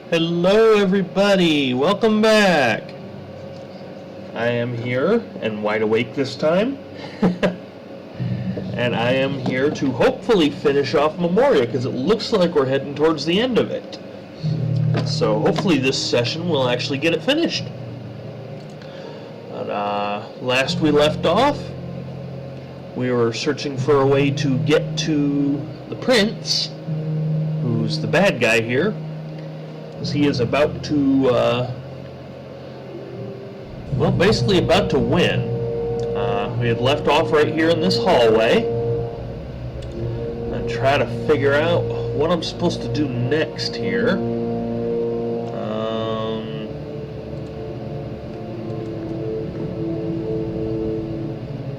Hello everybody, welcome back. I am here and wide awake this time. And I am here to hopefully finish off Memoria because it looks like we're heading towards the end of it. So hopefully this session will actually get it finished. But, last we left off, we were searching for a way to get to the prince, who's the bad guy here. He is about to, well, basically about to win. We had left off right here in this hallway and try to figure out what I'm supposed to do next here.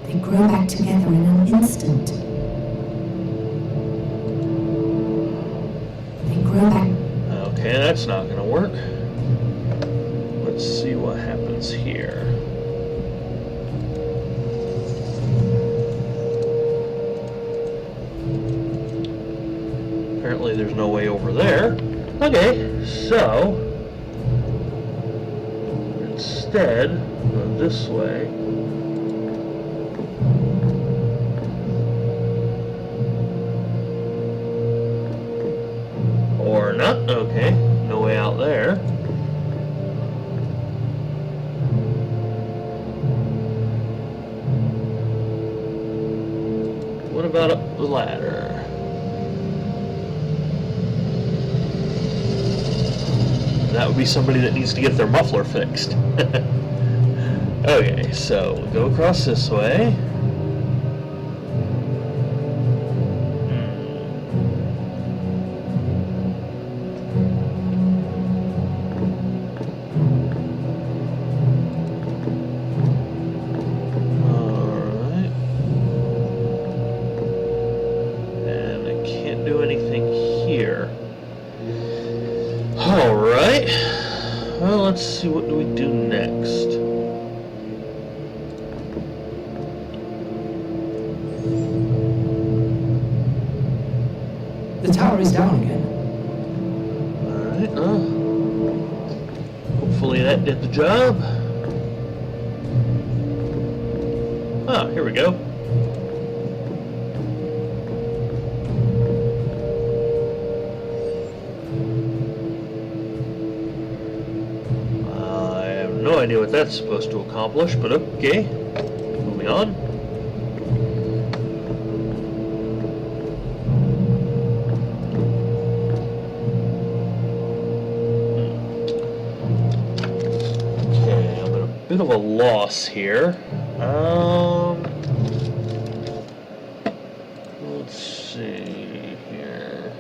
They grow back together in an instant. They grow back. Okay, that's not going to work. Let's see what happens here. Apparently there's no way over there. Okay, so instead, go this way. Or not. Okay, no way out there. What about up the ladder? That would be somebody that needs to get their muffler fixed. Okay, so we'll go across this way. Let's see, what do we do next? The tower is down again. Alright, hopefully that did the job. Ah, here we go. No idea what that's supposed to accomplish, but okay. Moving on. Okay, I'm at a bit of a loss here. Let's see here.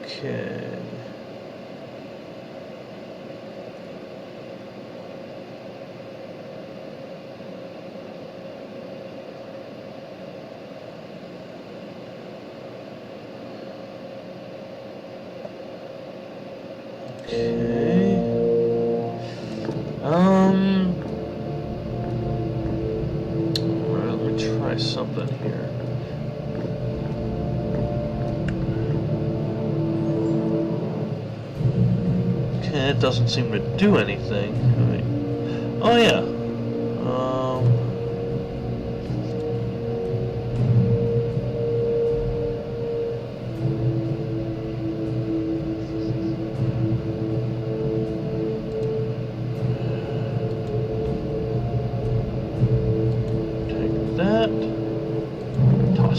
Okay. Okay. Alright, let me try something here. Okay, it doesn't seem to do anything. Oh yeah.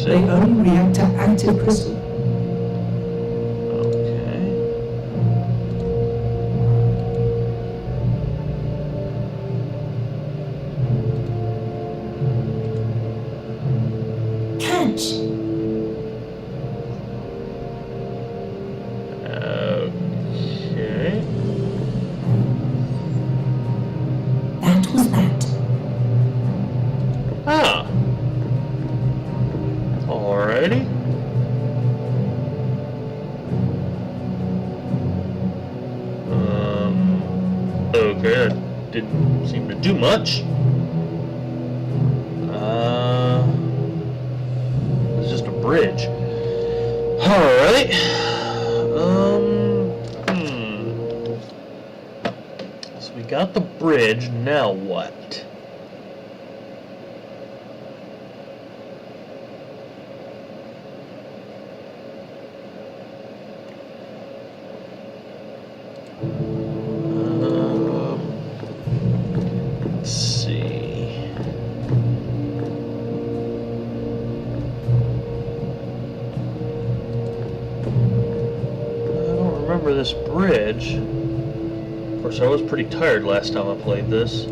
They only react to active crystal. Okay. Catch! Okay. That was that. Ah. Alright. Alrighty. Okay, that didn't seem to do much. It's just a bridge. Alright. So we got the bridge, now what? Let's see. I don't remember this bridge. Of course, I was pretty tired last time I played this.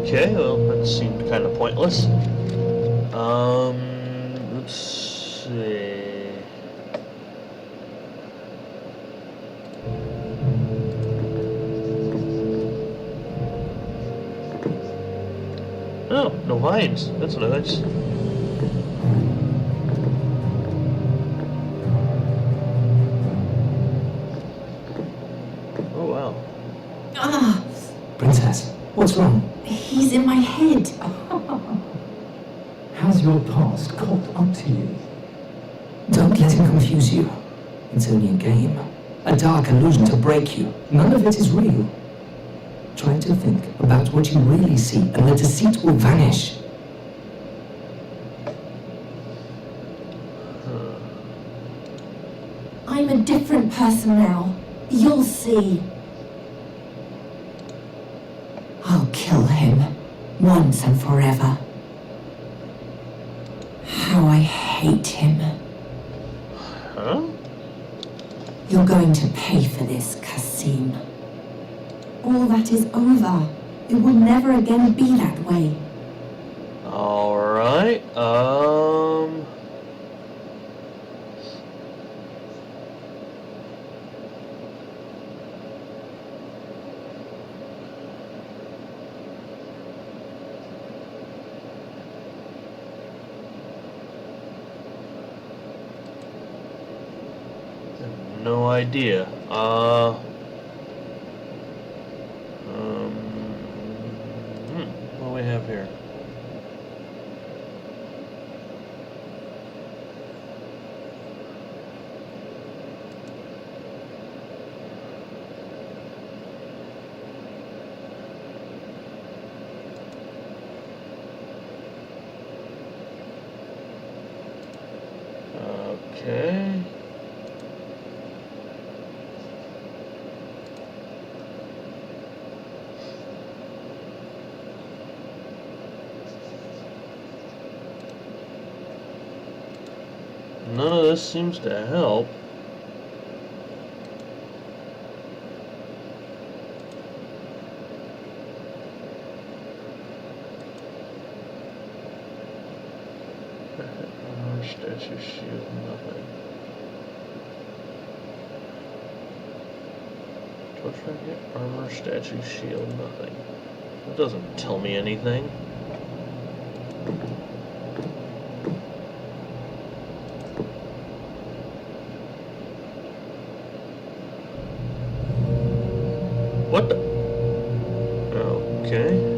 Okay, well, that seemed kind of pointless. Let's see. Oh, no vines. That's nice. Oh, wow. Ah, Princess, what's wrong? he's in my head. How's your past caught up to you? Don't let him confuse you. It's only a game. A dark illusion to break you. None of it is real. Try to think about what you really see, and the deceit will vanish. I'm a different person now. You'll see. I'll kill him, once and forever. How I hate him. Huh? You're going to pay for this, Kasim. All that is over. It will never again be that way. Alright, no idea. What do we have here? Okay. None of this seems to help. Armor, statue, shield, nothing. Torch racket, armor, statue, shield, nothing. That doesn't tell me anything. What the? Okay.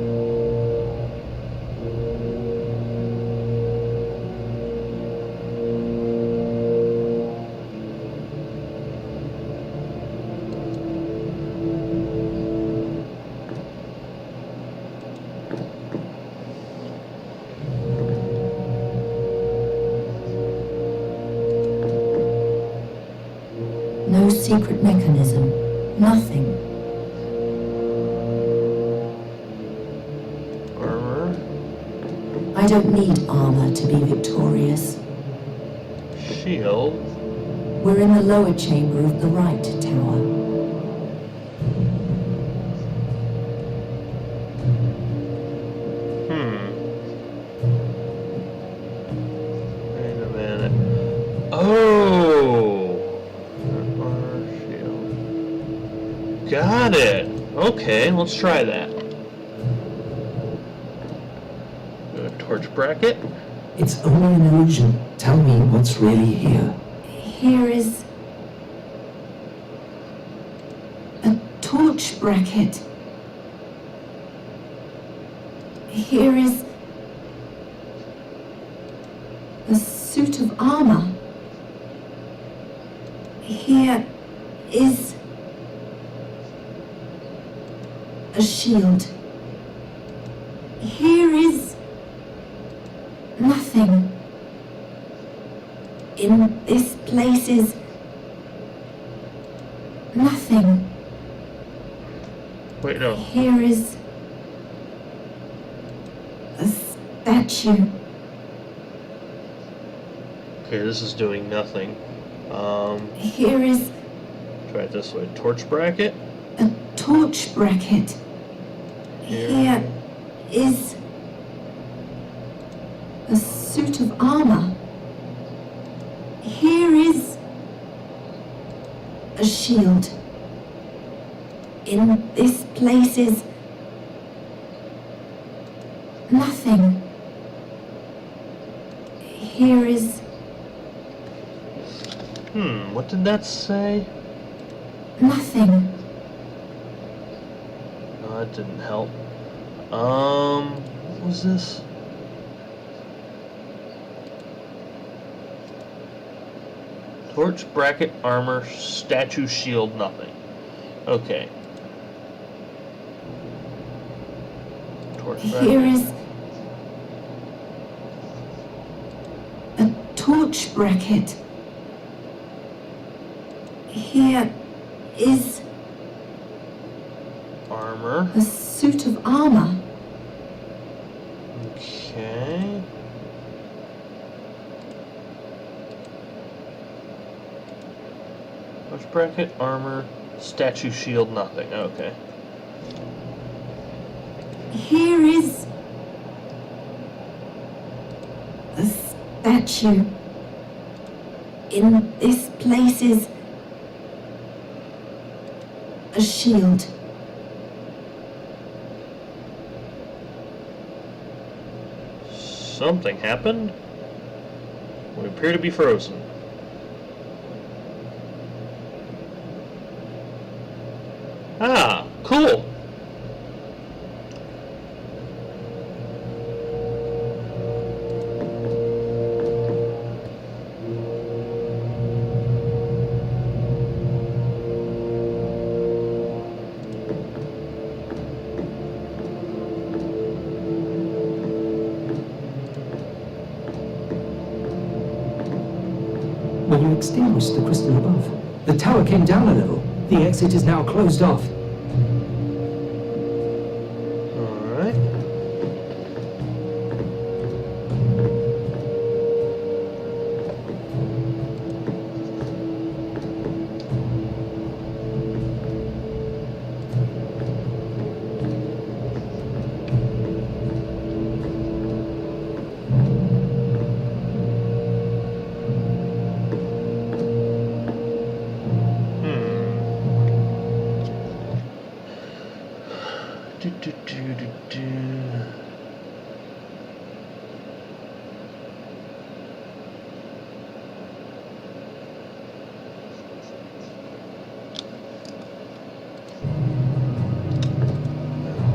No secret mechanism. Nothing. Armor, I don't need armor to be victorious. shield. We're in the lower chamber of the right tower. Wait a minute. Oh! Armor, Got it. Okay, let's try that. Torch bracket. It's only an illusion. Tell me what's really here. Here is a torch bracket. Here is a suit of armor. Here is a shield. Here is nothing. In this place is nothing. Wait, no. Here is a statue. Okay, this is doing nothing. Here is Try it this way. Torch bracket. a torch bracket. Here is a suit of armor. Here is a shield. In this place is nothing. Here is What did that say? nothing. No, that didn't help. What was this? Torch, bracket, armor, statue, shield, nothing. Okay. Torch, bracket. Here is a torch bracket. Here is Armor. a suit of armor. Okay. Torch, bracket, armor, statue, shield, nothing. Okay. Here is a statue. In this place is a shield. Something happened. We appear to be frozen. Ah, cool. When you extinguished the crystal above, the tower came down a little. The exit is now closed off. Alright. Do, do, do, do, do.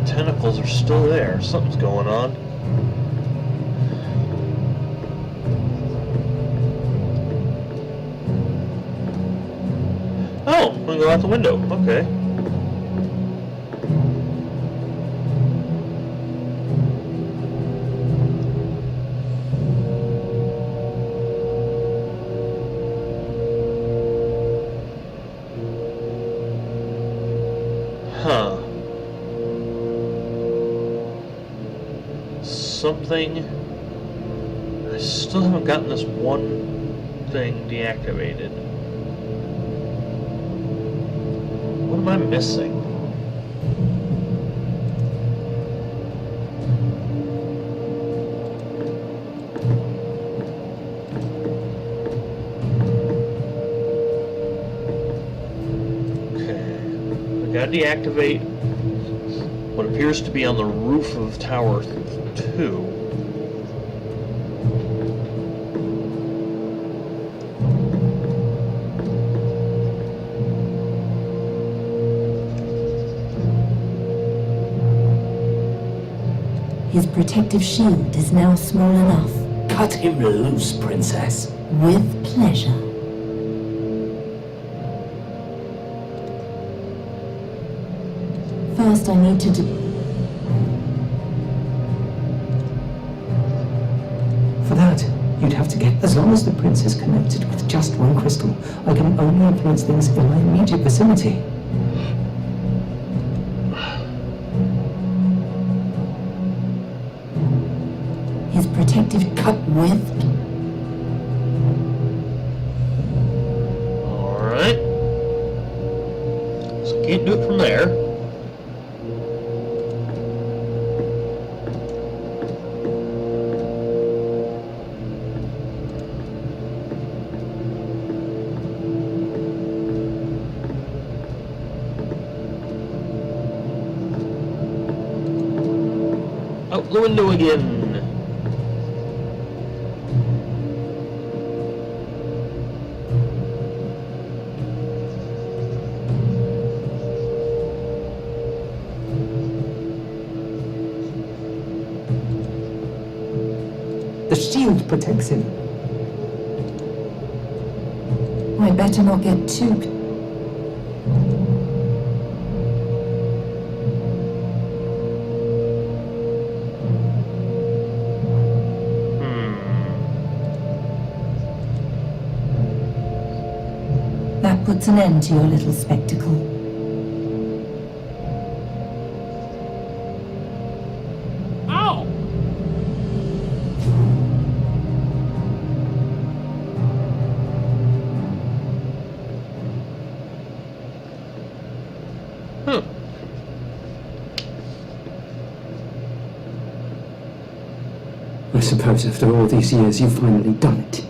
Tentacles are still there. Something's going on. Oh, we can go out the window. Okay. Huh. Something. I still haven't gotten this one thing deactivated. What am I missing? gotta deactivate what appears to be on the roof of Tower 2. His protective shield is now small enough. Cut him loose, Princess. With pleasure. First, I need to For that, you'd have to get... As long as the prince is connected with just one crystal, I can only influence things in my immediate vicinity. His protective cut with... Alright. So can't do it from there. Out the window again. The shield protects him. I better not get too... That puts an end to your little spectacle. Ow! Huh. I suppose after all these years you've finally done it.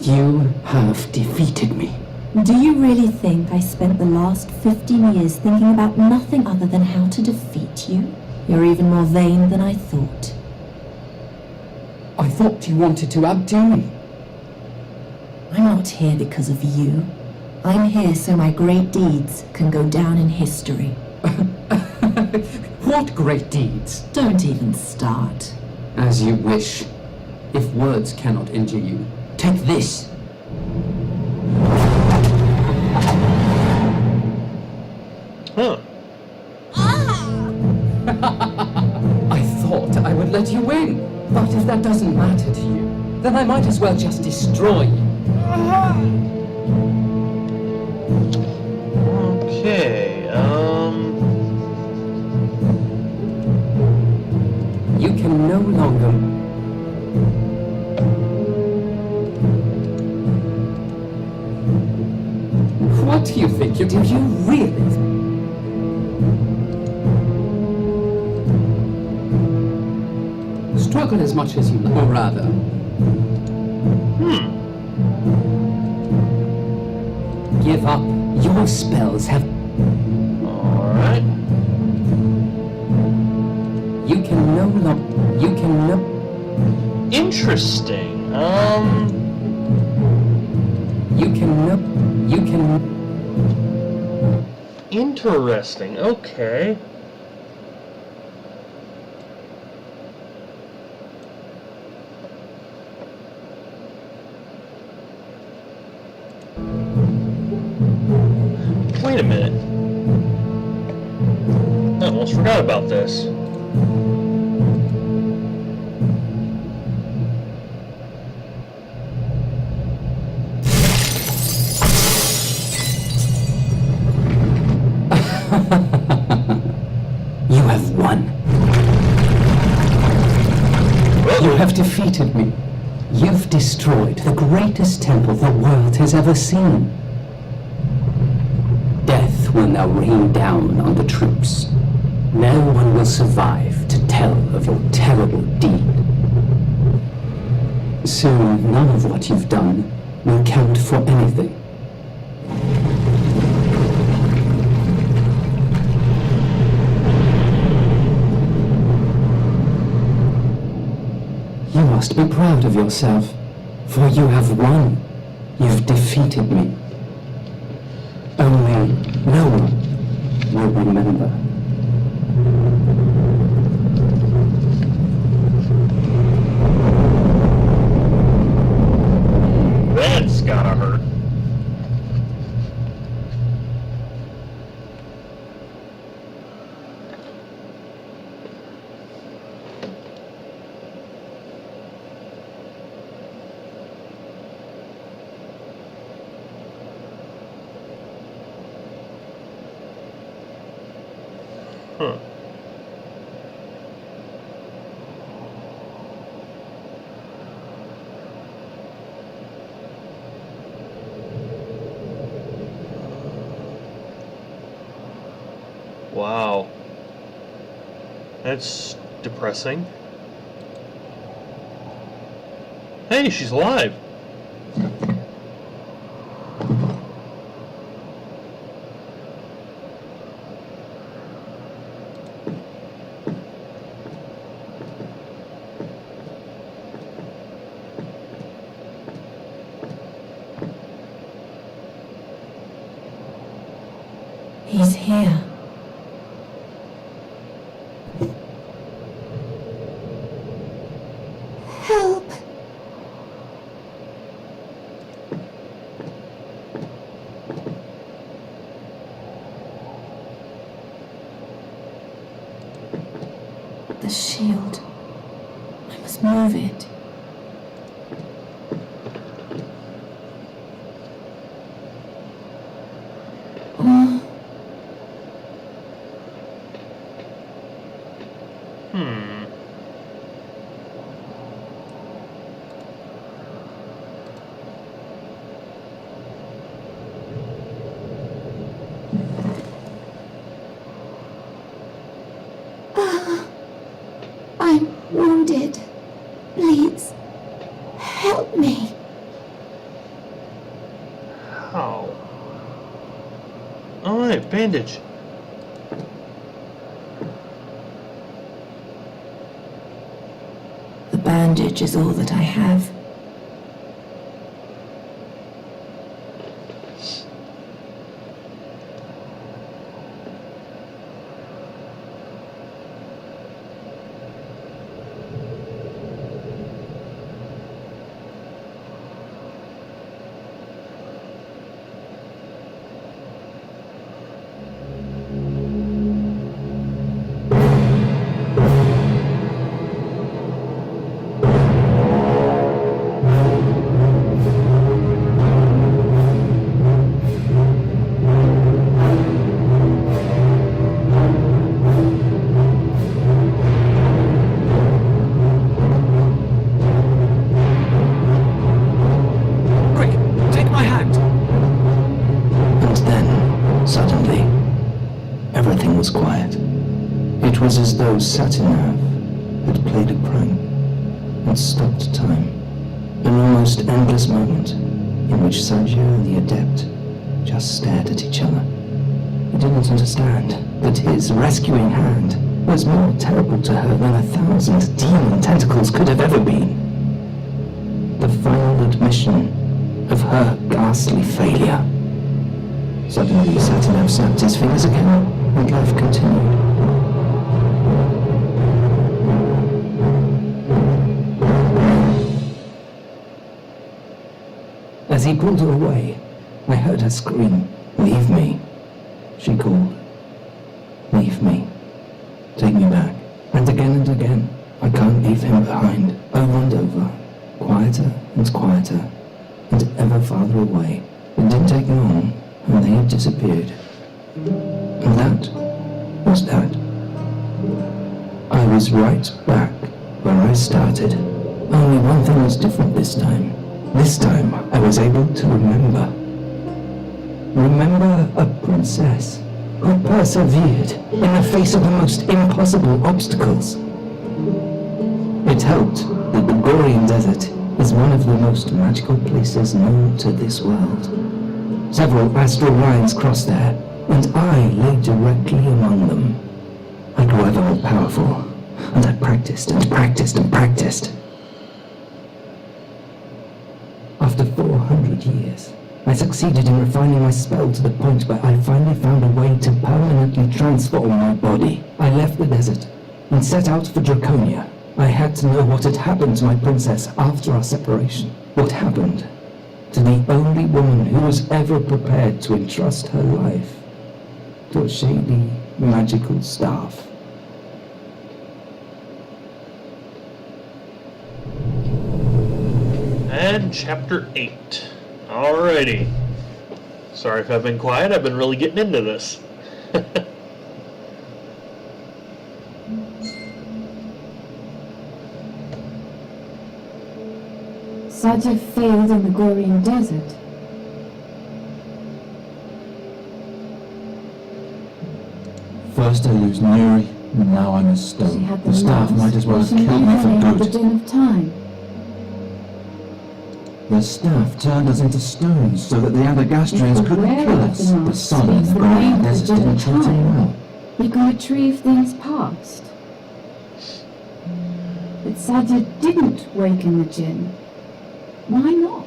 You have defeated me. Do you really think I spent the last 15 years thinking about nothing other than how to defeat you? You're even more vain than I thought. I thought you wanted to outdo me. I'm not here because of you. I'm here so my great deeds can go down in history. What great deeds? Don't even start. As you wish. If words cannot injure you, take this. Huh. I thought I would let you win. But if that doesn't matter to you, then I might as well just destroy you. Okay, You can no longer... What do you think you do? You really... Struggle as much as you like, or rather... Give up. Your spells have... alright. You can no longer... You can no... Interesting. You can no... You can... Interesting, okay. Wait a minute. I almost forgot about this. You have won. You have defeated me. You've destroyed the greatest temple the world has ever seen. Death will now rain down on the troops. No one will survive to tell of your terrible deed. Soon, none of what you've done will count for anything. must be proud of yourself, for you have won. You've defeated me. Only no one will remember. That's gotta hurt. Huh. Wow. That's depressing. Hey, she's alive. He's here. Help! The shield. I must move it. Oh. I'm wounded. Please, help me. How? Alright, bandage. The bandage is all that I have. It was as though Satinav had played a prank and stopped time. An almost endless moment in which Sajya and the Adept just stared at each other. He didn't understand that his rescuing hand was more terrible to her than 1,000 demon tentacles could have ever been. The final admission of her ghastly failure. Suddenly, Satinav snapped his fingers again, and life continued. As he pulled her away, I heard her scream, "Leave me," she called. "Leave me. Take me back." And again, I can't leave him behind, over and over, quieter and quieter, and ever farther away. It didn't take long, and they had disappeared. And that was that. I was right back where I started. Only one thing was different this time. This time, I was able to remember. Remember a princess who persevered in the face of the most impossible obstacles. It helped that the Gorian Desert is one of the most magical places known to this world. Several astral lines crossed there, and I lay directly among them. I grew ever more powerful, and I practiced and practiced and practiced. After 400 years, I succeeded in refining my spell to the point where I finally found a way to permanently transform my body. I left the desert and set out for Draconia. I had to know what had happened to my princess after our separation. What happened to the only woman who was ever prepared to entrust her life to a shady, magical staff. And chapter 8. Alrighty. Sorry if I've been quiet, I've been really getting into this. Sajid failed in the Gorian desert. First I lose Nuri, and now I'm a She stone. had The staff last, might as well have but she killed me only had the for good. din of time. The staff turned us into stones so that the Adagastrians If the couldn't wearer kill of us. the The mask sun and speaks the the Gorian name of the desert din didn't of treat him time, well. you can retrieve things past. But Sajid didn't waken the Jinn. Why not?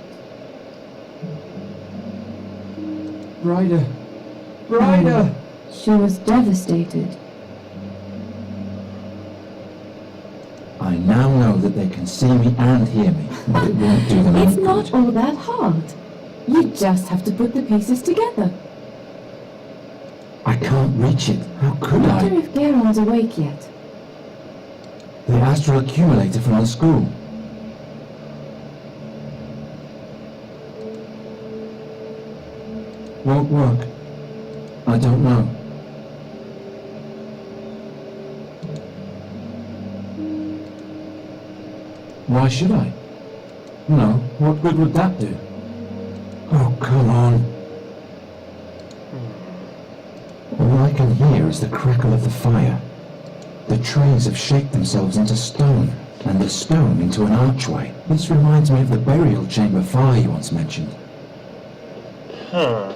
Ryder! Ryder! She was devastated. I now know that they can see me and hear me, but it won't do them any It's good. not all that hard. You just have to put the pieces together. I can't reach it. How could I wonder I? if Garon's awake yet. The astral accumulator from the school. Won't work. I don't know. Why should I? No, what good would that do? Oh, come on. All I can hear is the crackle of the fire. The trees have shaped themselves into stone, and the stone into an archway. This reminds me of the burial chamber fire you once mentioned. Huh.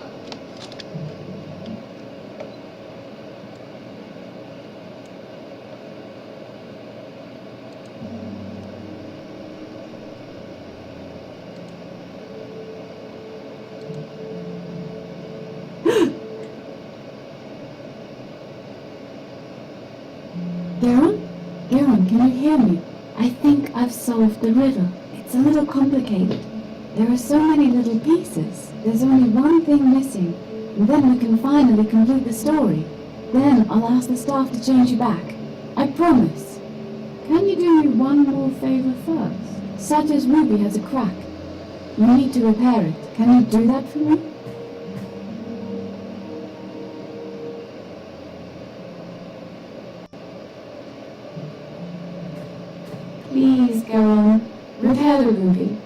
Garon? Garon, can you hear me? I think I've solved the riddle. It's a little complicated. There are so many little pieces. There's only one thing missing. And then we can finally complete the story. Then I'll ask the staff to change you back. I promise. Can you do me one more favor first? Satya's ruby has a crack. You need to repair it. Can you do that for me? Please, Garon. Repair the ruby.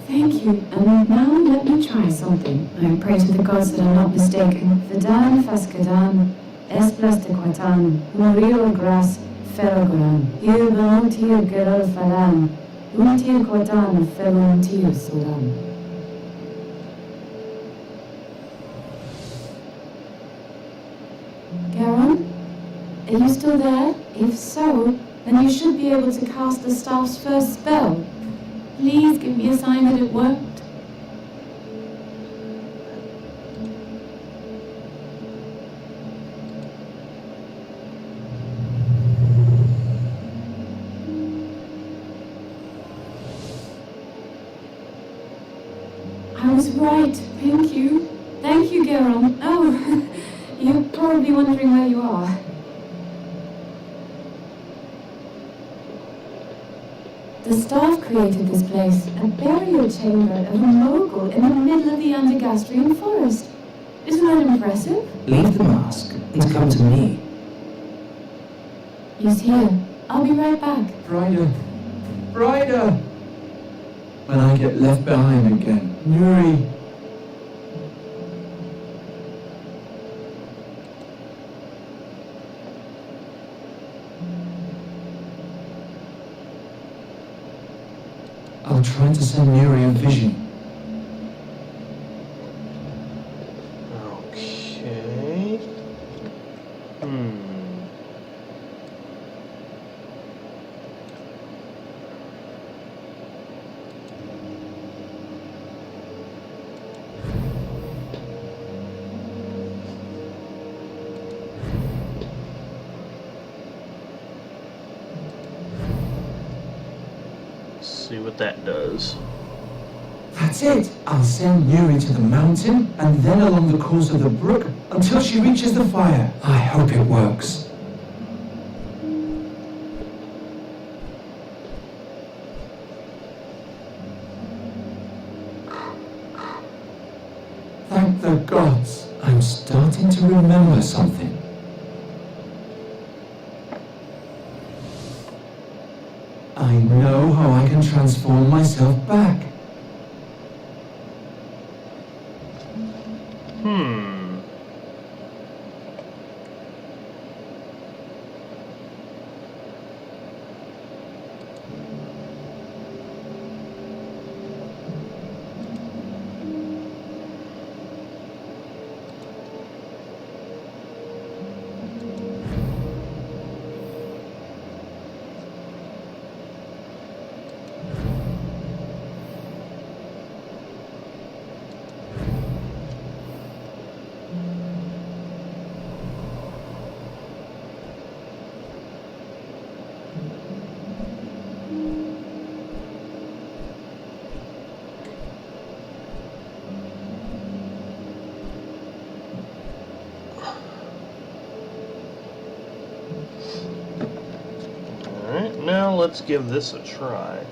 Thank you. And now let me try something. I pray to the gods that I'm not mistaken. Vidan Faskadan, Esplas de Quatan, Morio Gras, Ferrogram, Irbantir Geral Falan, Untir Quatan, Ferrontir Sudan. Garon? Are you still there? If so, then you should be able to cast the staff's first spell. Please give me a sign that it worked. I was right. Thank you. Thank you, Garon. Oh, you're probably wondering where you are. The staff created this place, a burial chamber of a mogul in the middle of the Undergastrian forest. Isn't that impressive? Leave the mask and come to me. He's here. I'll be right back. Ryder! Ryder! When I get left behind again, Nuri! I'll try to send Nuri a vision. Okay. see what that does. That's it! I'll send Yuri to the mountain and then along the course of the brook until she reaches the fire. I hope it works. Thank the gods. I'm starting to remember something. I know how I can transform myself back. Alright, now let's give this a try.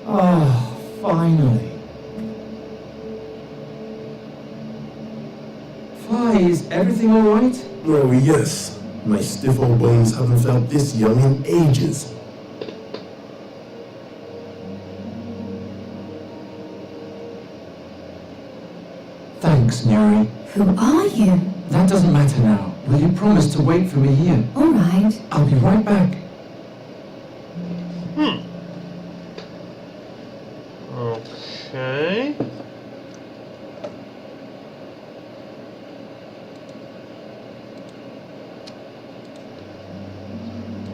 Ah, finally. Fly, is everything alright? Oh, yes. My stiff old bones haven't felt this young in ages. Thanks, Yuri. Who are you? That doesn't matter now. Will you promise to wait for me here? All right. I'll be right back. Okay.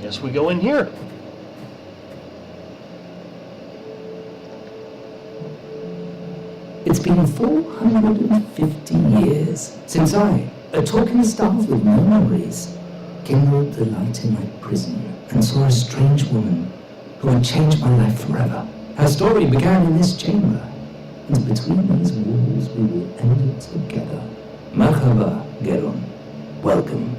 Guess we go in here. It's been 450 years since I, a talking staff with no memories, kindled the light in my prison and saw a strange woman who would change my life forever. Her story began in this chamber, and between these walls we will end it together. Merhaba, Geron. Welcome.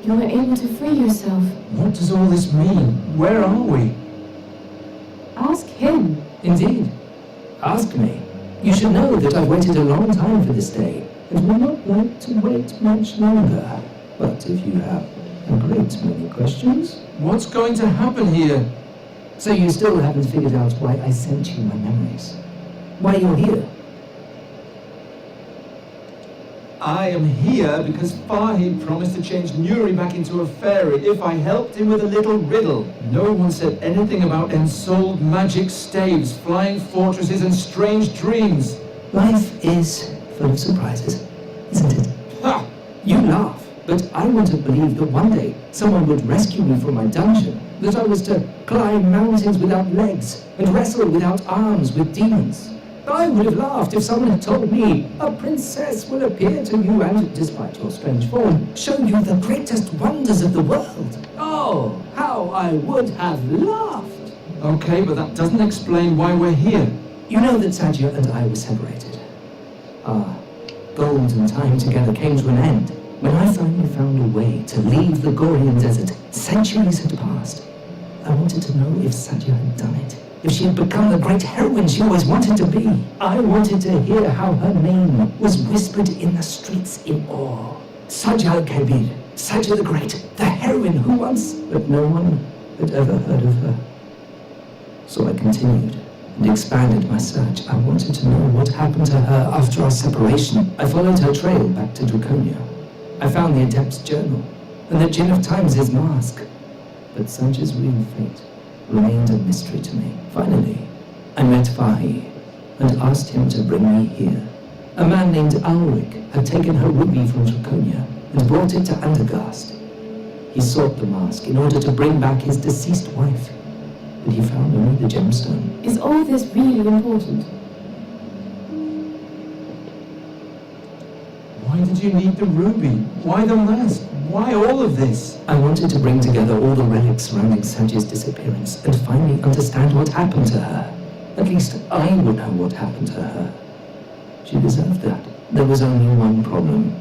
You were able to free yourself. What does all this mean? Where are we? Ask him. Indeed. Ask me. You should know that I've waited a long time for this day, and would not like to wait much longer. But if you have a great many questions... What's going to happen here? So you still haven't figured out why I sent you my memories? Why you're here? I am here because Fahid promised to change Nuri back into a fairy if I helped him with a little riddle. No one said anything about ensouled magic staves, flying fortresses, and strange dreams. Life is full of surprises, isn't it? Ha! You laugh, but I would have believed that one day someone would rescue me from my dungeon, that I was to climb mountains without legs and wrestle without arms with demons. I would have laughed if someone had told me a princess will appear to you and, despite your strange form, show you the greatest wonders of the world. Oh, how I would have laughed! Okay, but that doesn't explain why we're here. You know that Sadia and I were separated. Our golden time together came to an end when I finally found a way to leave the Gorian desert. Centuries had passed. I wanted to know if Sadia had done it. If she had become the great heroine she always wanted to be. I wanted to hear how her name was whispered in the streets in awe. Sadia al-Kabir, Sadia the Great, the heroine who once... But no one had ever heard of her. So I continued and expanded my search. I wanted to know what happened to her after our separation. I followed her trail back to Draconia. I found the Adept's journal and the Djinn of Times' mask. But Sadia's real fate remained a mystery to me. Finally, I met Fahi and asked him to bring me here. A man named Ulrich had taken her ruby from Draconia and brought it to Andergast. He sought the mask in order to bring back his deceased wife, but he found only the gemstone. Is all this really important? Why did you need the ruby? Why the mask? Why all of this? I wanted to bring together all the relics surrounding Saji's disappearance and finally understand what happened to her. At least I would know what happened to her. She deserved that. There was only one problem.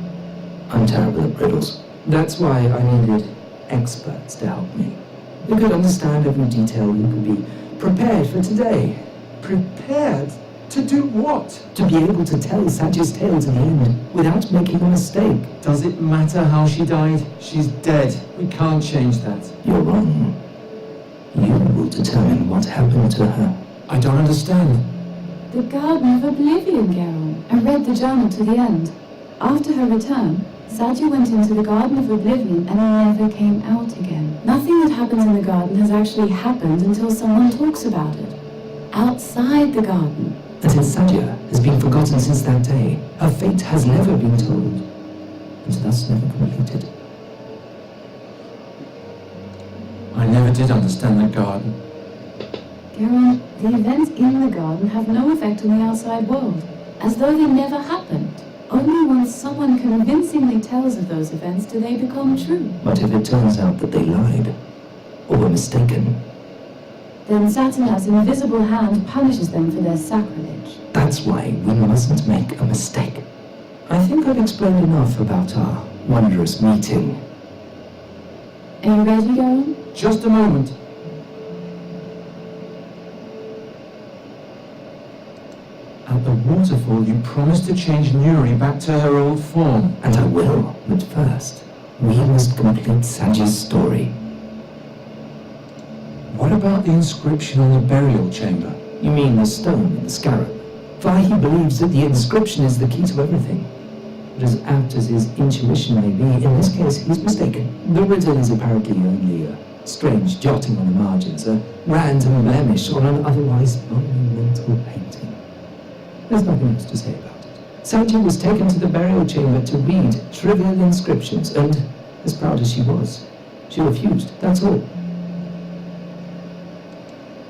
I'm terrible at riddles. That's why I needed experts to help me. Who could understand every detail, who could be prepared for today. Prepared? To do what? To be able to tell Saji's tale to the end without making a mistake. Does it matter how she died? She's dead. We can't change that. You're wrong. You will determine what happened to her. I don't understand. The Garden of Oblivion, Garon. I read the journal to the end. After her return, Saji went into the Garden of Oblivion and never came out again. Nothing that happens in the garden has actually happened until someone talks about it. Outside the garden. And since Sadia has been forgotten since that day, her fate has never been told, and thus never completed. I never did understand the garden. Garon, the events in the garden have no effect on the outside world, as though they never happened. Only once someone convincingly tells of those events do they become true. But if it turns out that they lied, or were mistaken, Then Satana's invisible hand punishes them for their sacrilege. that's why we mustn't make a mistake. I think I've explained enough about our wondrous meeting. Are you ready, Garon? Just a moment. At the waterfall, you promised to change Nuri back to her old form. And I will, but first, we must complete Saji's story. What about the inscription on the burial chamber? You mean the stone in the scarab? Vahi believes that the inscription is the key to everything. But as apt as his intuition may be, in this case he's mistaken. The riddle is apparently only a strange jotting on the margins, a random blemish on an otherwise monumental painting. There's nothing else to say about it. Saji was taken to the burial chamber to read trivial inscriptions, and as proud as she was, she refused, that's all.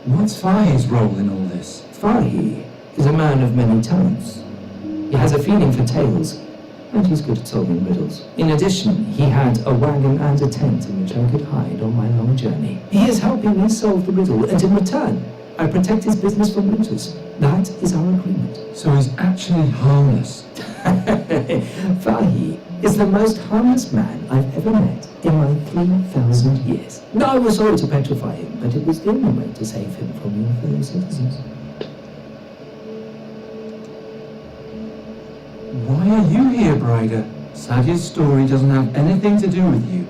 What's Fahi's role in all this? Fahi is a man of many talents. He has a feeling for tales, and he's good at solving riddles. In addition, he had a wagon and a tent in which I could hide on my long journey. He is helping me solve the riddle, and in return, I protect his business from looters. That is our agreement. So he's actually harmless. Fahi is the most harmless man I've ever met in my 3,000 years. No, I was sorry to petrify him, but it was the only way to save him from your fellow citizens. Why are you here, Brider? Saji's story doesn't have anything to do with you.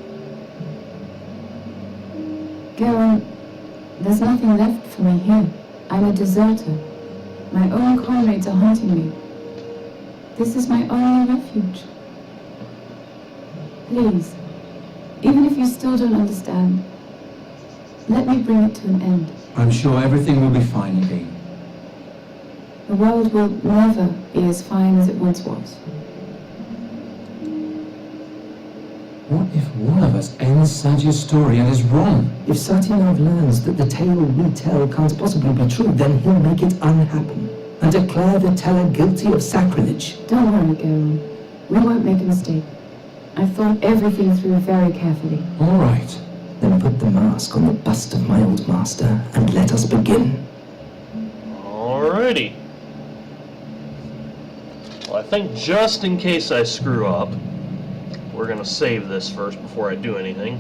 Garon, there's nothing left for me here. I'm a deserter. My own comrades are hunting me. This is my only refuge. Please, even if you still don't understand, let me bring it to an end. I'm sure everything will be fine again. The world will never be as fine as it once was. What if one of us ends Saji's story and is wrong? If Satyanav learns that the tale we tell can't possibly be true, then he'll make it unhappen and declare the teller guilty of sacrilege. Don't worry, Garon. We won't make a mistake. I've thought everything through very carefully. All right. Then put the mask on the bust of my old master and let us begin. Alrighty. Well, I think just in case I screw up, we're going to save this first before I do anything.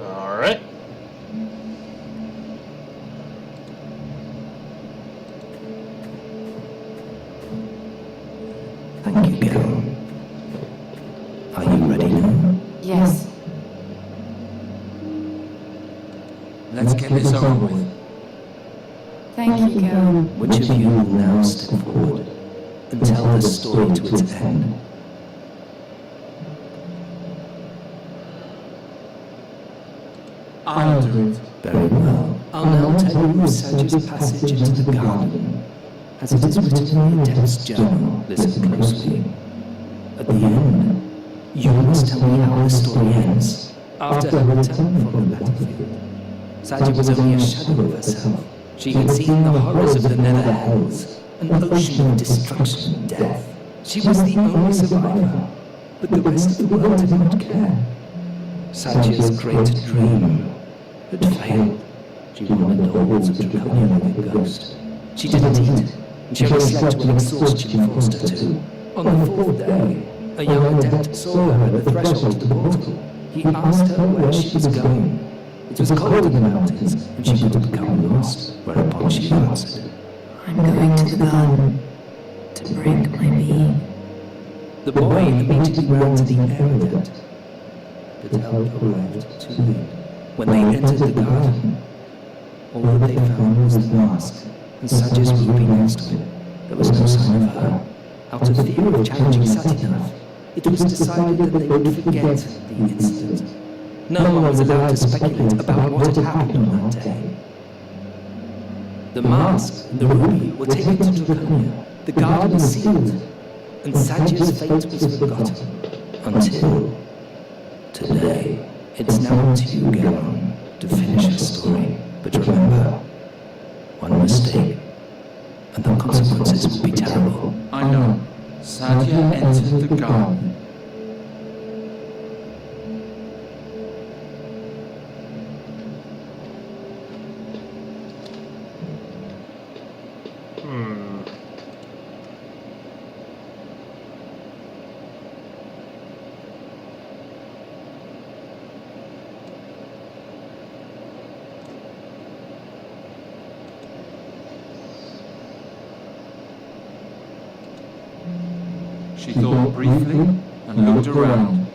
Alright. Thank you, Gil. Are you ready now? Yes. Let's get this over with. Thank you, Garon. Which of you will now step forward and tell the story to its end? I'll do it. Very well. I'll now tell you of Saji's passage into the garden. As it is written in the text journal, listen closely. At the end, you must tell me how the story ends. After her return from the battlefield, Saji was only a shadow of herself. She had seen the horrors of the nether hells, an ocean of destruction and death. She was the only survivor, but the rest of the world did not care. Satya's great dream had failed. She wandered the halls of Draconia like a ghost. She didn't eat, and she slept when exhaustion forced her to. On the fourth day, a young adept saw her at the threshold of the portal. He asked her where she was going. It was cold in the mountains, and she would have become lost, whereupon she answered, I'm going to the garden to break my being. The boy immediately ran to the air adept, but help arrived too late. When they entered the garden, all that they found was the mask, and Sajja's ruby next to it. There was no sign of her. Out of fear of challenging Satyanath, it was decided that they would forget the incident. No one was allowed to speculate about what had happened on that day. The mask and the ruby were taken to Draconia, the garden sealed, and Sajja's fate was forgotten. Until today. It's now up to you, Garon, to finish the story. But remember, one mistake, and the consequences will be terrible. I know. Satya entered the garden. She thought briefly and looked around.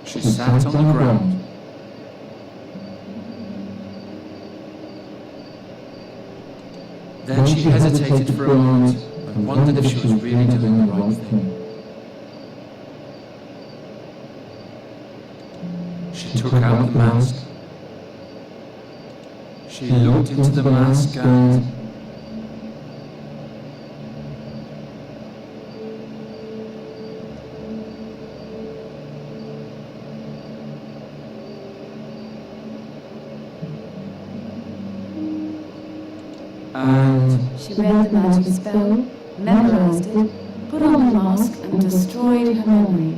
She sat on the ground. Then she hesitated for a moment and wondered if she was really doing the right thing. She took out the mask. She looked into the mask and... She read the magic spell, memorized it, put on the mask, and destroyed her memory.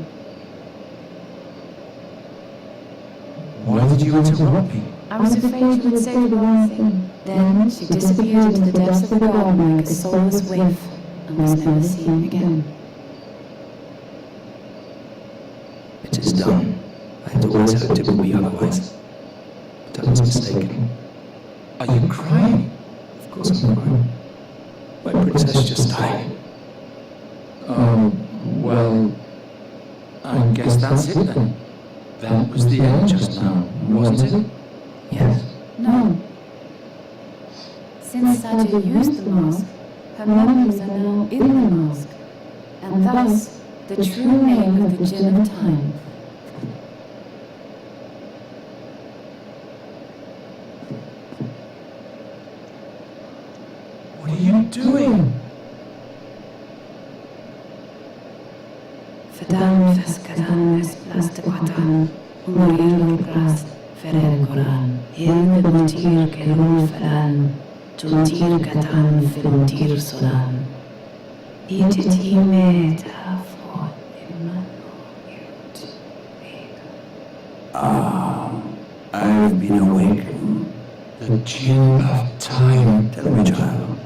Why did you interrupt me? I was afraid you would say the wrong thing. Then she disappeared into the depths of the garden like a soulless whiff, and was never seen again. It is done. I had always hoped it would be otherwise. But I was mistaken. Are you crying? Of course I'm not crying. My princess just died. Oh, well, I guess that's it then. That was the end just now, wasn't it? Yes. No. Since Satya used the mask, her memories are now in the mask, and thus the true name of the Gem of Time. What are you doing? Fadan Faskatan Esplastapatan, Umrir Prast, Ferel Koran, Hilde Buntir Kerul Fadan, Tultir Katan Filtir Sodan. Ititime Tafo I've been awakened. The Gem of Time. Tell me, child,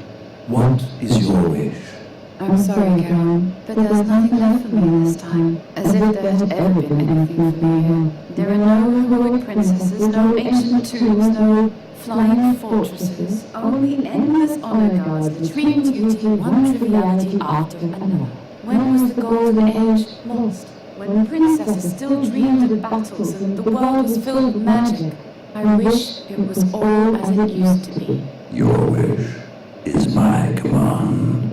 what is your wish? I'm sorry, Garon, but there's nothing left for me this time, as if there had ever been anything for me here. There are no heroic princesses, no ancient tombs, no flying fortresses, only endless honor guards between duty, one triviality after another. When was the golden age lost? When princesses still dreamed of battles and the world was filled with magic? I wish it was all as it used to be. Your wish is my command.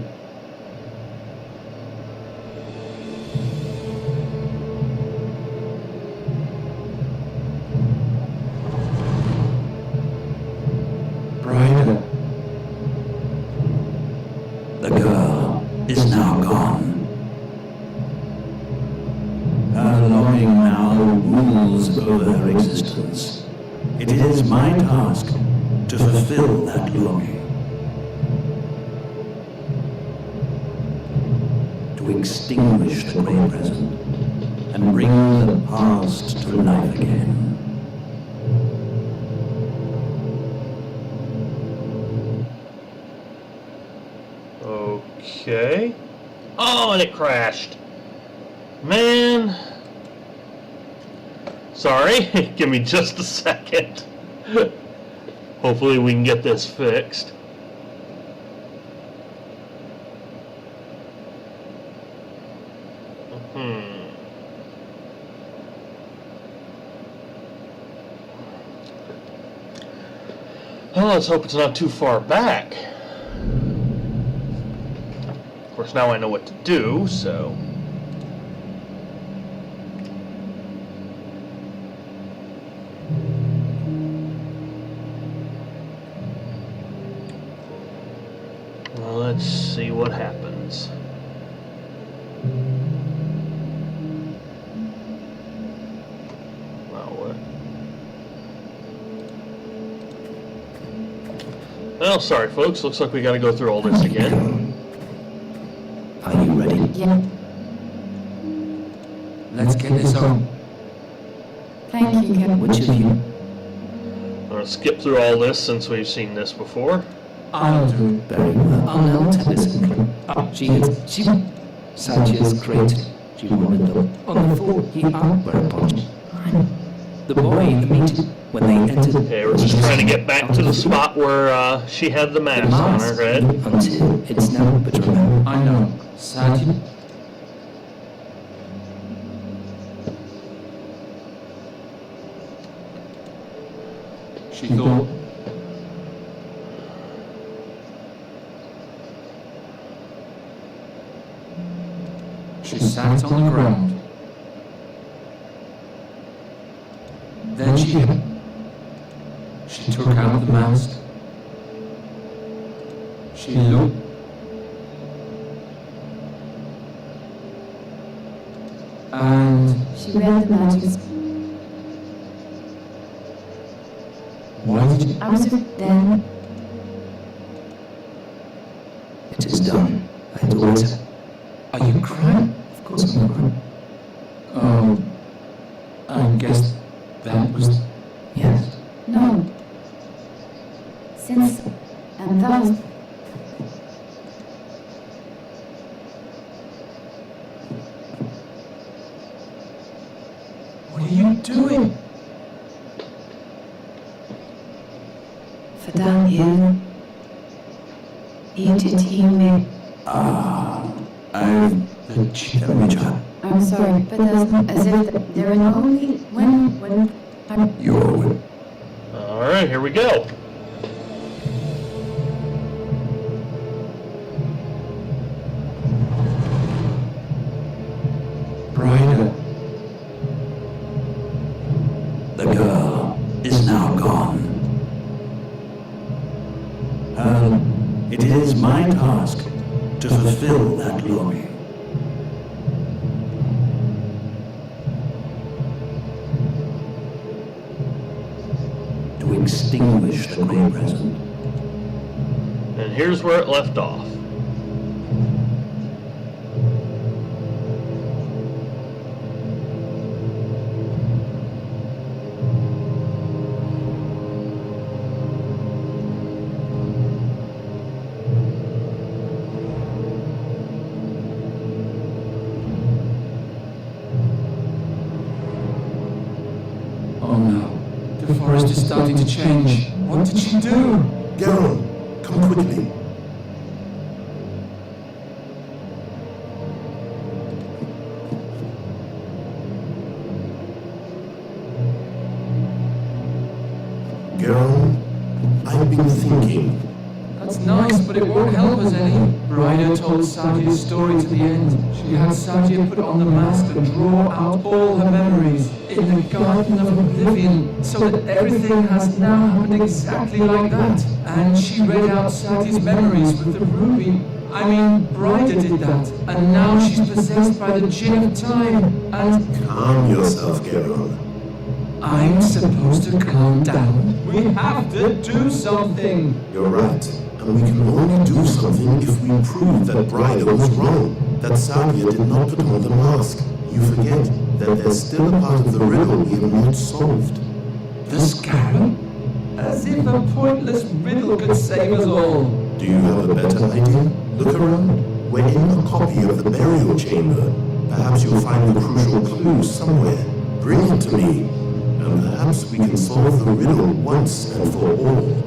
Brighter. The girl is now gone. Her longing now rules rules over her existence. It is my task to fulfill that longing. To extinguish the grey present and bring the past to life again. Okay. Oh, and it crashed. Man. Sorry. Give me just a second. Hopefully we can get this fixed. Well, let's hope it's not too far back. Of course, now I know what to do, so... Well, let's see what happens. Well, sorry folks, looks like we gotta go through all this again. Are you ready? Yeah. Let's get this on. Thank you, Captain. Which of you? I'm gonna skip through all this since we've seen this before. I'll do it. Very well. I'll tell us. She Satya's great. She wanted them. On the floor, he asked whereupon the boy in the meeting, when they entered, Okay, we're just trying to get back to the spot where she had the mask on her head. Until it's now but remember. I know, Satya. She thought. She sat on the ground. Then she took out the mask. She looked. And She read the magic. why did you? I was then. It is done. I adore it. Are you crying? Of course I'm not crying. Oh, I guess that was. Yes. No. Since and thus. What are you doing? For down here. Eat it, heal me. Let me try. I'm sorry, but as if there are only when I'm. Your win. Alright, here we go. Brighter. The girl is now gone. It is my task to fulfill that longing. To extinguish the grey present. And here's where it left off. Oh no. The forest is starting to change. What did she do? Garon, come quickly. Garon, I've been thinking. That's nice, but it won't help us any. Bryda told Satya's story to the end. She had Satya put on the mask and draw out all her memories in the Garden of Oblivion, so that everything has now happened exactly like that. And she read out Satya's memories with the ruby. I mean, Bryda did that, and now she's possessed by the Djinn of Time, and... Calm yourself, Garon. I'm supposed to calm down. We have to do something. You're right. And we can only do something if we prove that Bryder was wrong, that Sadia did not put on the mask. You forget that there's still a part of the riddle we have not solved. The scarab? As if a pointless riddle could save us all. Do you have a better idea? Look around. We're in a copy of the burial chamber. Perhaps you'll find the crucial clue somewhere. Bring it to me, and perhaps we can solve the riddle once and for all.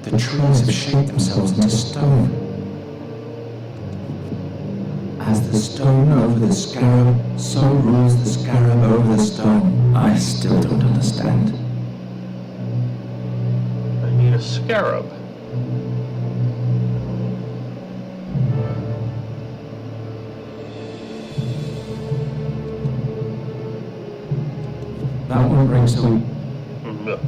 The trees have shaped themselves into stone. As the stone over the scarab, so rules the scarab over the stone. I still don't understand. I need a scarab. That won't bring some. No.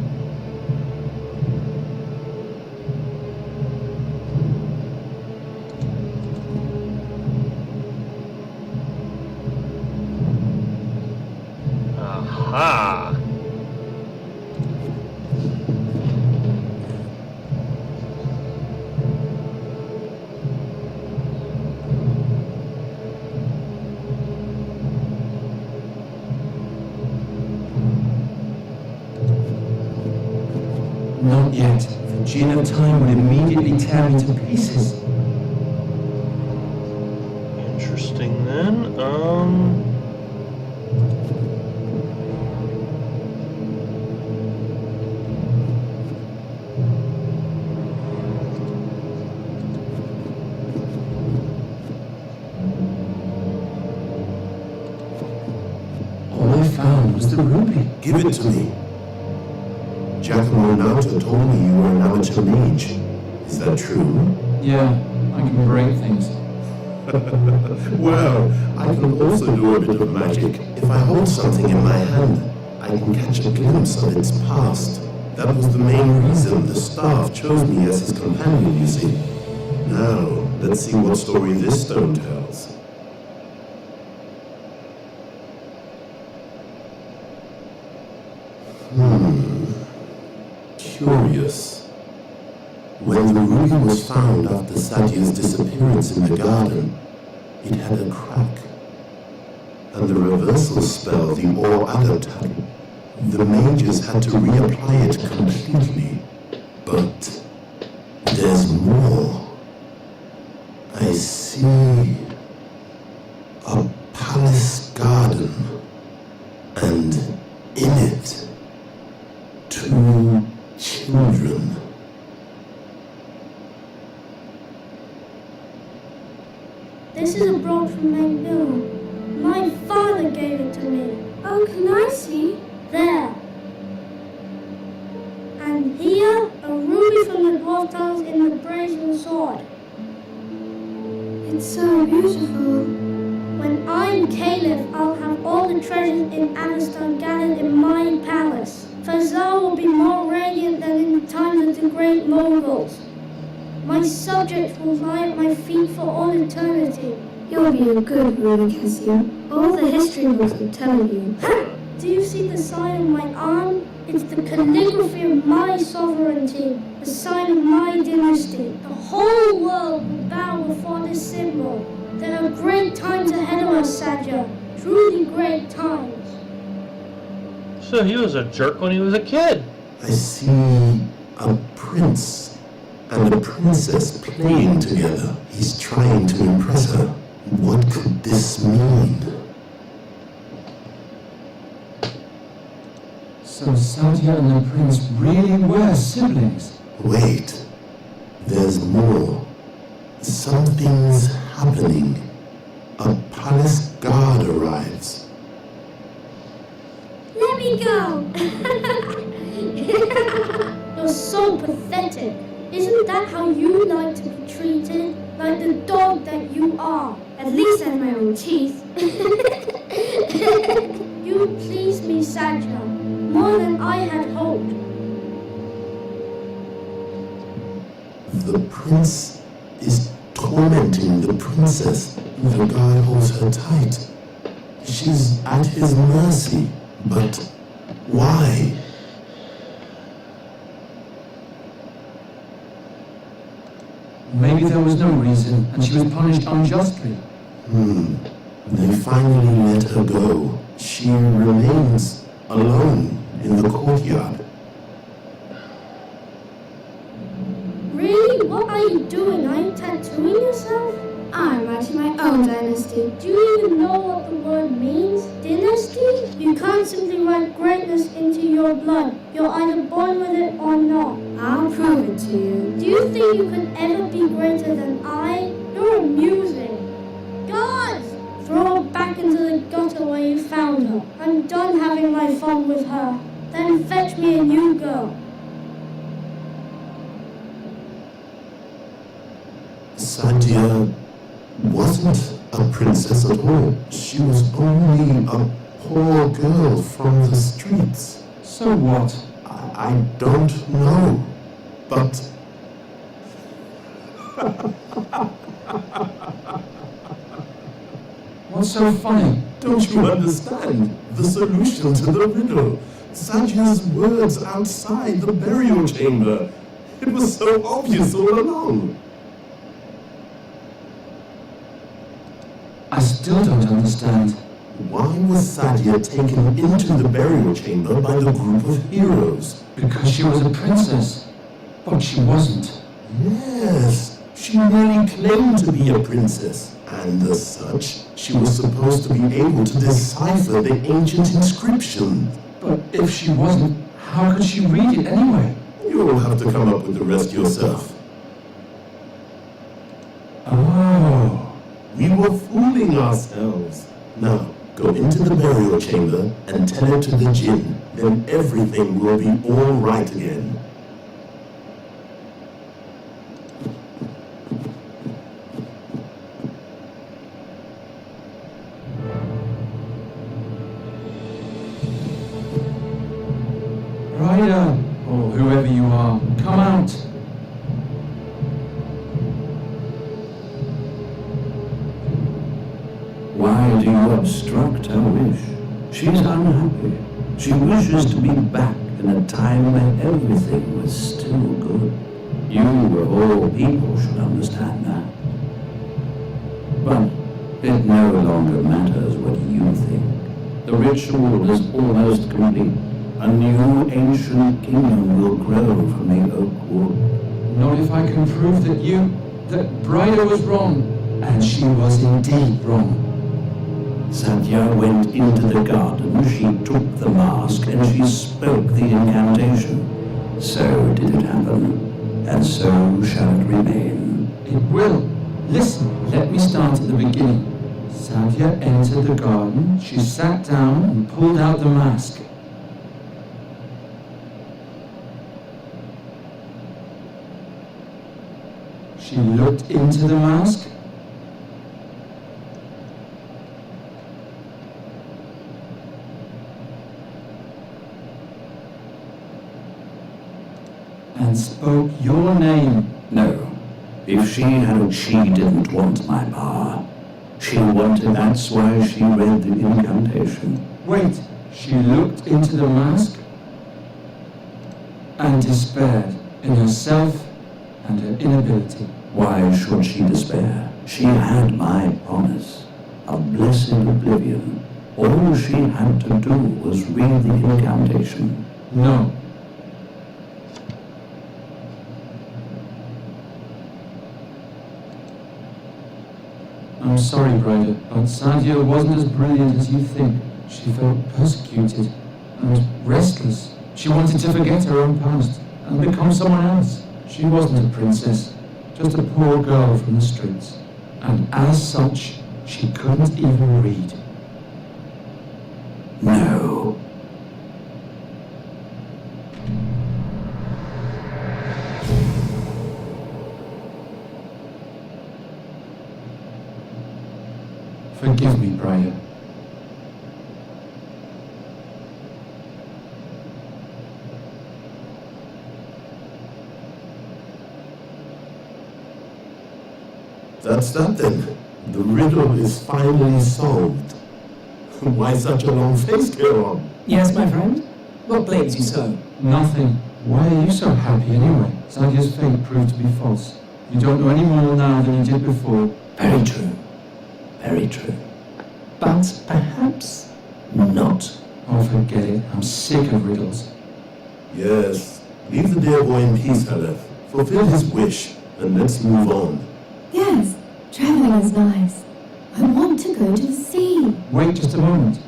Aha! Not yet. The gin of time would immediately tear me to pieces. Interesting then. All I found was the ruby. Give it to me. Giacomo Nato told me you were an amateur mage. Is that true? Yeah, I can break things. Well, I can also do a bit of magic. If I hold something in my hand, I can catch a glimpse of its past. That was the main reason the staff chose me as his companion, you see. Now, let's see what story this stone tells. Curious. When the ruby was found after Sadia's disappearance in the garden, it had a crack. And the reversal spell, the Or Agatab, the mages had to reapply it completely. But there's more. I see a palace garden, and in it, 2 children. This is a brooch from Memoria. My father gave it to me. Oh, can I see? There. And here, a ruby from the dwarf tales in the brazen sword. It's so beautiful. When I'm Caliph, I'll have all the treasures in Avestan gathered in my palace. Fazal will be more radiant than in the times of the great Mongols. My subjects will lie at my feet for all eternity. You'll be a good ruler, Cassian. All the history books will tell you. Do you see the sign on my arm? It's the calligraphy of my sovereignty, the sign of my dynasty. The whole world will bow before this symbol. There are great times ahead of us, Saja. Truly great times. So he was a jerk when he was a kid. I see a prince and a princess playing together. He's trying to impress her. What could this mean? So Sadia and the prince really were siblings. Wait, there's more. Something's happening. A palace guard arrives. Let me go! You're so pathetic. Isn't that how you like to be treated? Like the dog that you are. At least I have my own teeth. You pleased me, Saja, more than I had hoped. The prince is tormenting the princess. The guy holds her tight. She's at his mercy. But why? Maybe there was no reason, and she was punished unjustly. They finally let her go. She remains alone in the courtyard. Really? What are you doing? Are you tattooing yourself? I'm writing my own dynasty. Do you even know what the word means? Dynasty? You can't simply write greatness into your blood. You're either born with it or not. I'll prove it to you. Do you think you could ever be greater than I? You're amusing. Guards! Throw her back into the gutter where you found her. I'm done having my fun with her. Then fetch me a new girl. Sadia wasn't a princess at all. She was only a poor girl from the streets. So what? I don't know, but What's so funny? don't you understand the solution to the riddle? Sadia's words outside the burial chamber. It was so obvious all along. I still don't understand. Why was Sadia taken into the burial chamber by the group of heroes? Because she was a princess. But she wasn't. Yes, she merely claimed to be a princess, and as such, she was supposed to be able to decipher the ancient inscription. But if she wasn't, how could she read it anyway? You'll have to come up with the rest yourself. Oh. We were fooling ourselves. Now, go into the burial chamber and tell it to the jinn. Then everything will be all right again. Ryder, or whoever you are, come out. Why do you obstruct her wish? She's unhappy. She wishes to be back in a time when everything was still good. You, of all people, should understand that. But it no longer matters what you think. The ritual is almost complete. A new ancient kingdom will grow from the oak wood. Not if I can prove that Bryder was wrong, and she was indeed wrong. Sadia went into the garden, she took the mask, and she spoke the incantation. So did it happen, and so shall it remain. It will. Listen, let me start at the beginning. Sadia entered the garden, she sat down and pulled out the mask. She looked into the mask. And spoke your name. No. If she didn't want my power. She wanted, that's why she read the incantation. Wait, she looked into the mask and despaired in herself and her inability. Why should she despair? She had my promise, a blessed oblivion. All she had to do was read the incantation. No. I'm sorry, Bryder, but Sadia wasn't as brilliant as you think. She felt persecuted and restless. She wanted to forget her own past and become someone else. She wasn't a princess, just a poor girl from the streets. And as such, she couldn't even read. No. Forgive me, Bryder. That's that then. The riddle is finally solved. Why such a long face, Garon? Yes, my friend? What blames you so? Nothing. Why are you so happy anyway? Sadia's fate proved to be false. You don't know any more now than you did before. Very true. Very true. But perhaps not. Oh, forget it. I'm sick of riddles. Yes. Leave the dear boy in peace, Aleph. Fulfill his wish, and let's move on. Yes, traveling is nice. I want to go to the sea. Wait just a moment.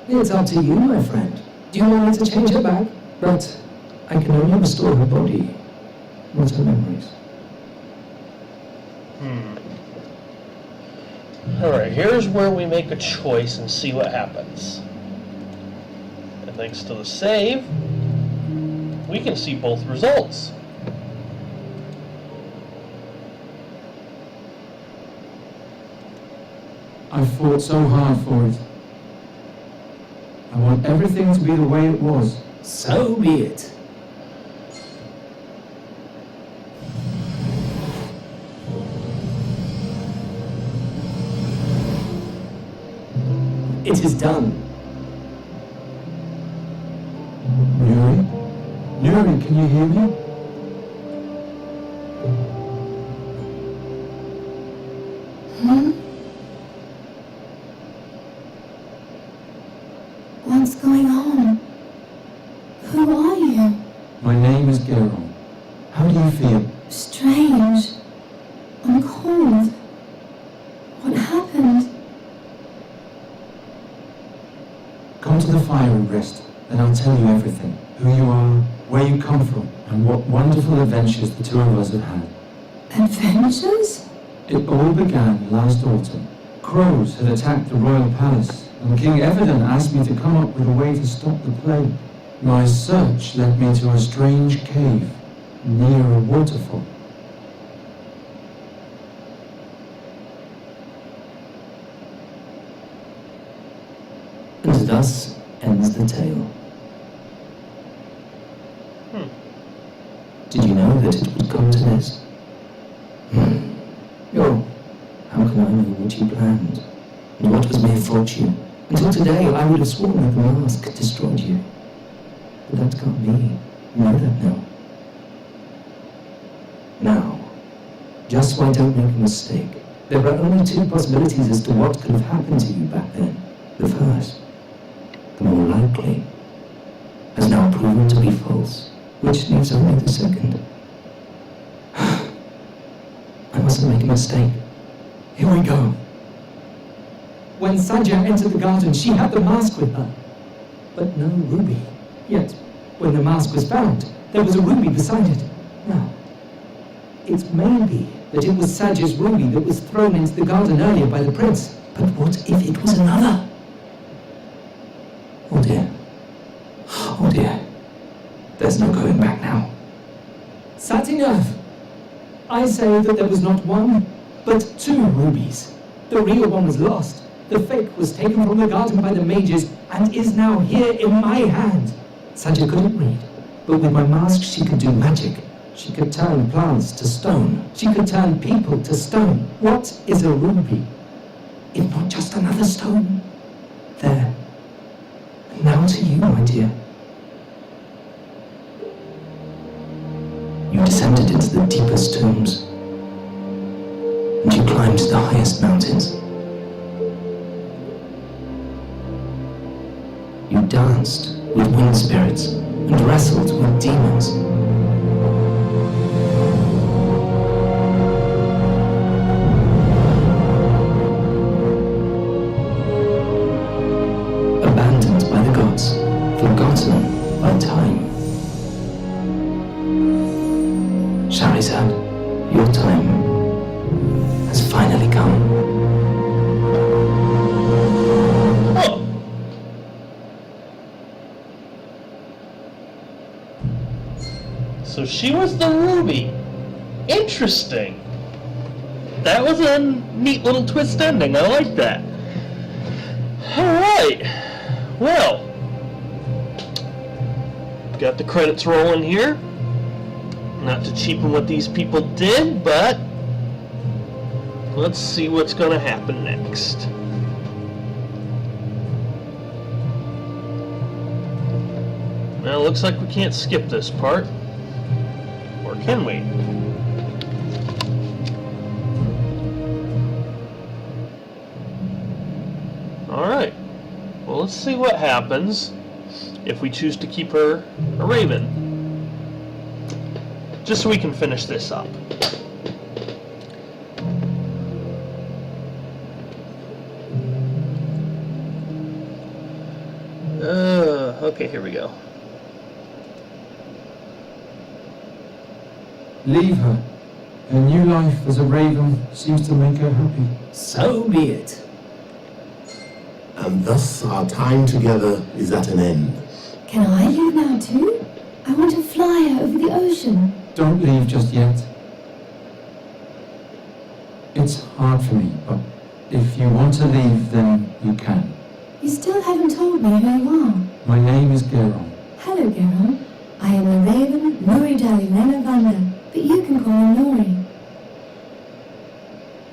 It's up to you, my friend. Do you want me to change her back? But I can only restore her body, not her memories. Alright, here's where we make a choice and see what happens. And thanks to the save, we can see both results. I fought so hard for it. I want everything to be the way it was. So be it. It is done. Nuri? Nuri, can you hear me? What's going on? Who are you? My name is Garon. How do you feel? Strange. I'm cold. What happened? Come to the fire and rest, and I'll tell you everything. Who you are, where you come from, and what wonderful adventures the two of us have had. Adventures? It all began last autumn. Crows had attacked the royal palace, and King Evidon asked me to come up with a way to stop the plague. My search led me to a strange cave near a waterfall. And thus ends the tale. Did you know that it would come to this? Oh, how can I know what you planned? And what was mere fortune? Until today, I would have sworn that the mask destroyed you. But that can't be. You know that now. Now, just so I don't make a mistake, there are only two possibilities as to what could have happened to you back then. The first, the more likely, has now proven to be false, which leaves only the second. I mustn't make a mistake. Here we go. When Sadia entered the garden, she had the mask with her, but no ruby. Yet, when the mask was found, there was a ruby beside it. Now, it may be that it was Sadia's ruby that was thrown into the garden earlier by the prince. But what if it was another? Oh dear. Oh dear. There's no going back now. Satinov! I say that there was not one, but two rubies. The real one was lost. The fake was taken from the garden by the mages and is now here in my hand. Sadia couldn't read, but with my mask she could do magic. She could turn plants to stone. She could turn people to stone. What is a ruby? If not just another stone? There. Now to you, my dear. You descended into the deepest tombs, and you climbed the highest mountains. You danced with wind spirits and wrestled with demons. Abandoned by the gods, forgotten by time. Charizard, your time has finally come. So she was the ruby. Interesting. That was a neat little twist ending. I like that. Alright. Well. Got the credits rolling here. Not to cheapen what these people did, but let's see what's going to happen next. Now, it looks like we can't skip this part. Or can we? Alright. Well, let's see what happens if we choose to keep her a raven. Just so we can finish this up. Okay, here we go. Leave her. Her new life as a raven seems to make her happy. So be it. And thus our time together is at an end. Can I leave now too? I want to fly over the ocean. Don't leave just yet. It's hard for me, but if you want to leave, then you can. You still haven't told me who you are. My name is Geron. Hello, Geron. I am the raven Nori Dalinena, but you can call me Nori.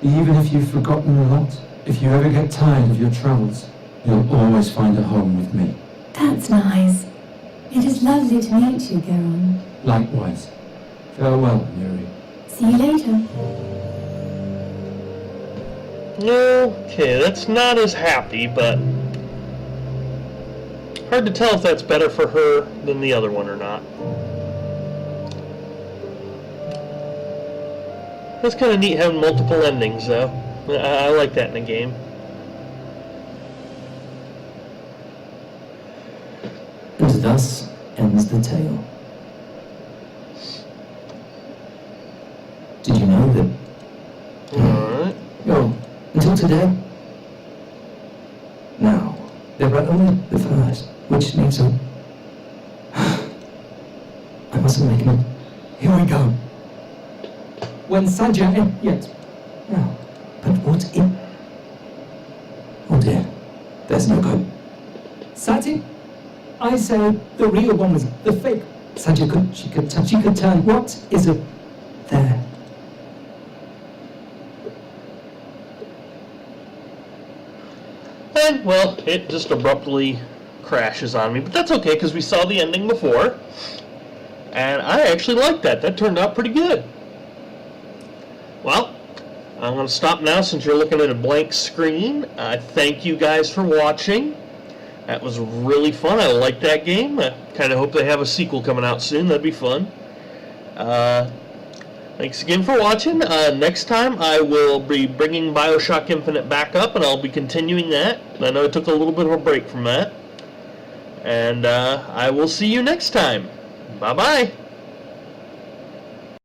Even if you've forgotten a lot, if you ever get tired of your travels, you'll always find a home with me. That's nice. It is lovely to meet you, Geron. Likewise. Farewell, Yuri. See you later. Okay, that's not as happy, but hard to tell if that's better for her than the other one or not. That's kind of neat having multiple endings, though. I like that in a game. And thus ends the tale. Did you know that? Alright. Oh, until today? Now, there are only the first, which needs a... I mustn't make it. Here we go. When Sajja yet. No, but what if... Oh dear, there's no go. Sati? I say the real one was the fake. Sajja she could turn. What is it there? And, well, it just abruptly crashes on me. But that's okay, because we saw the ending before. And I actually liked that. That turned out pretty good. Well, I'm going to stop now since you're looking at a blank screen. Thank you guys for watching. That was really fun. I liked that game. I kind of hope they have a sequel coming out soon. That'd be fun. Thanks again for watching. Next time I will be bringing BioShock Infinite back up, and I'll be continuing that. I know I took a little bit of a break from that. And I will see you next time. Bye-bye.